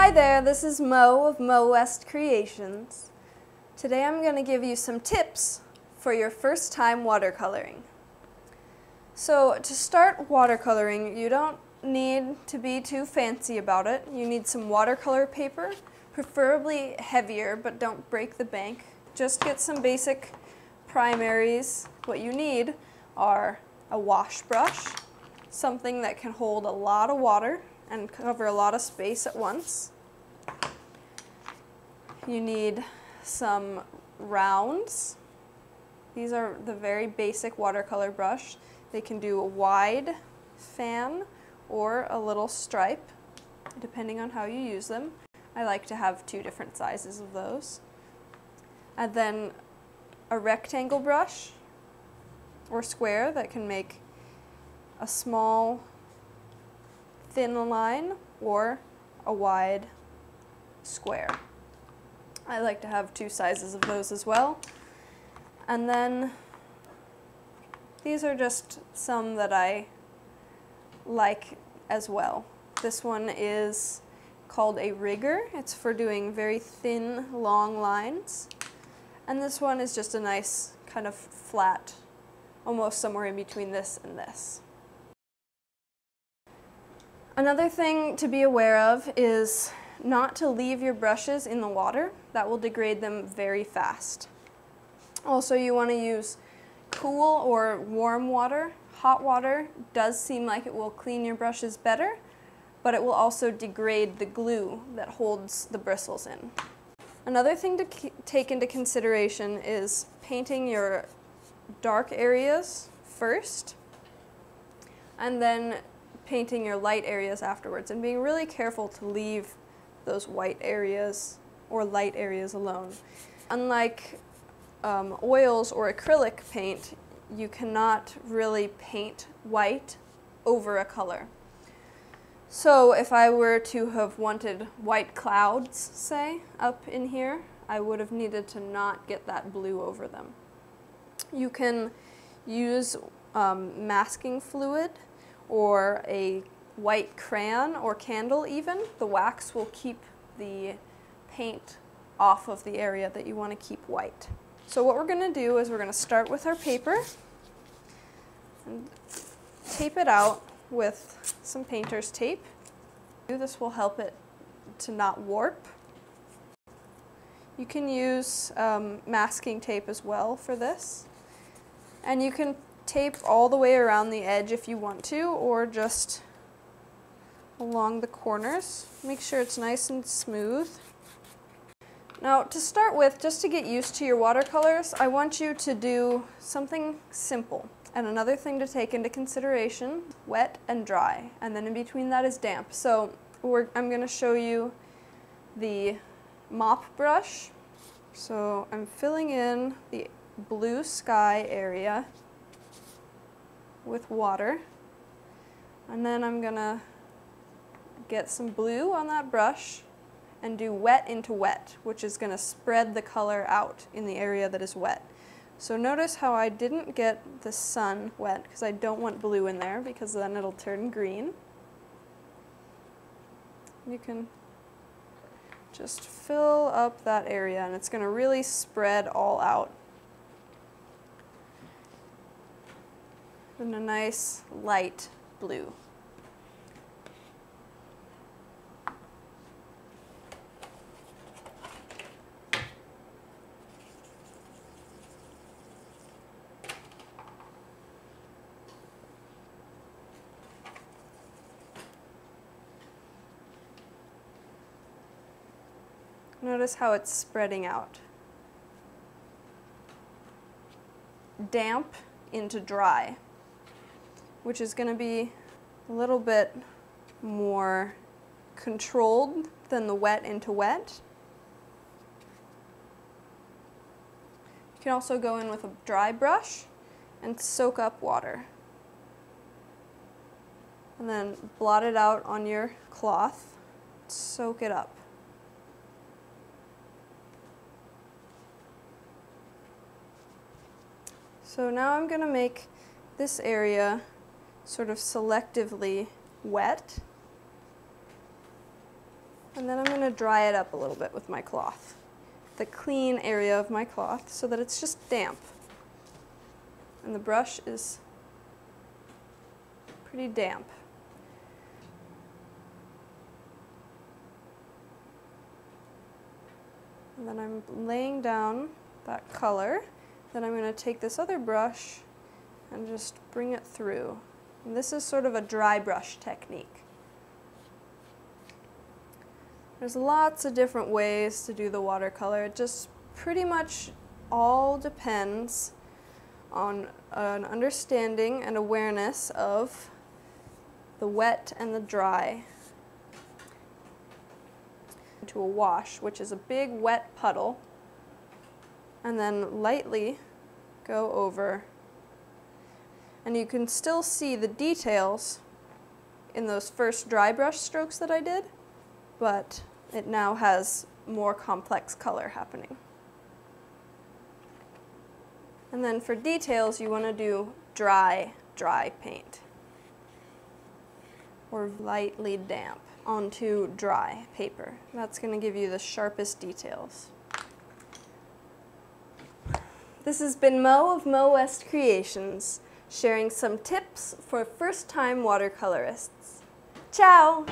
Hi there, this is Mo of Mo West Creations. Today I'm going to give you some tips for your first time watercoloring. So to start watercoloring, you don't need to be too fancy about it. You need some watercolor paper, preferably heavier, but don't break the bank. Just get some basic primaries. What you need are a wash brush, something that can hold a lot of water and cover a lot of space at once. You need some rounds. These are the very basic watercolor brush. They can do a wide fan or a little stripe, depending on how you use them. I like to have two different sizes of those. And then a rectangle brush or square that can make a small thin line or a wide square. I like to have two sizes of those as well. And then these are just some that I like as well. This one is called a rigger. It's for doing very thin, long lines. And this one is just a nice kind of flat, almost somewhere in between this and this. Another thing to be aware of is not to leave your brushes in the water. That will degrade them very fast. Also, you want to use cool or warm water. Hot water does seem like it will clean your brushes better, but it will also degrade the glue that holds the bristles in. Another thing to take into consideration is painting your dark areas first, and then painting your light areas afterwards, and being really careful to leave those white areas or light areas alone. Unlike oils or acrylic paint, you cannot really paint white over a color. So if I were to have wanted white clouds, say, up in here, I would have needed to not get that blue over them. You can use masking fluid or a white crayon or candle even. The wax will keep the paint off of the area that you want to keep white. So what we're going to do is we're going to start with our paper and tape it out with some painter's tape. This will help it to not warp. You can use masking tape as well for this. And you can tape all the way around the edge if you want to, or just along the corners. Make sure it's nice and smooth. Now, to start with, just to get used to your watercolors, I want you to do something simple. And another thing to take into consideration, wet and dry, and then in between that is damp. So I'm going to show you the mop brush. So I'm filling in the blue sky area with water, and then I'm gonna get some blue on that brush and do wet into wet, which is gonna spread the color out in the area that is wet. So notice how I didn't get the sun wet, because I don't want blue in there, because then it'll turn green. You can just fill up that area, and it's gonna really spread all out in a nice light blue. Notice how it's spreading out. Damp into dry, which is going to be a little bit more controlled than the wet into wet. You can also go in with a dry brush and soak up water. And then blot it out on your cloth, soak it up. So now I'm going to make this area sort of selectively wet. And then I'm going to dry it up a little bit with my cloth, the clean area of my cloth, so that it's just damp. And the brush is pretty damp. And then I'm laying down that color. Then I'm going to take this other brush and just bring it through. And this is sort of a dry brush technique. There's lots of different ways to do the watercolor. It just pretty much all depends on an understanding and awareness of the wet and the dry. To a wash, which is a big wet puddle, and then lightly go over. And you can still see the details in those first dry brush strokes that I did, but it now has more complex color happening. And then for details, you want to do dry paint, or lightly damp onto dry paper. That's going to give you the sharpest details. This has been Mo of Mo West Creations, sharing some tips for first-time watercolorists. Ciao!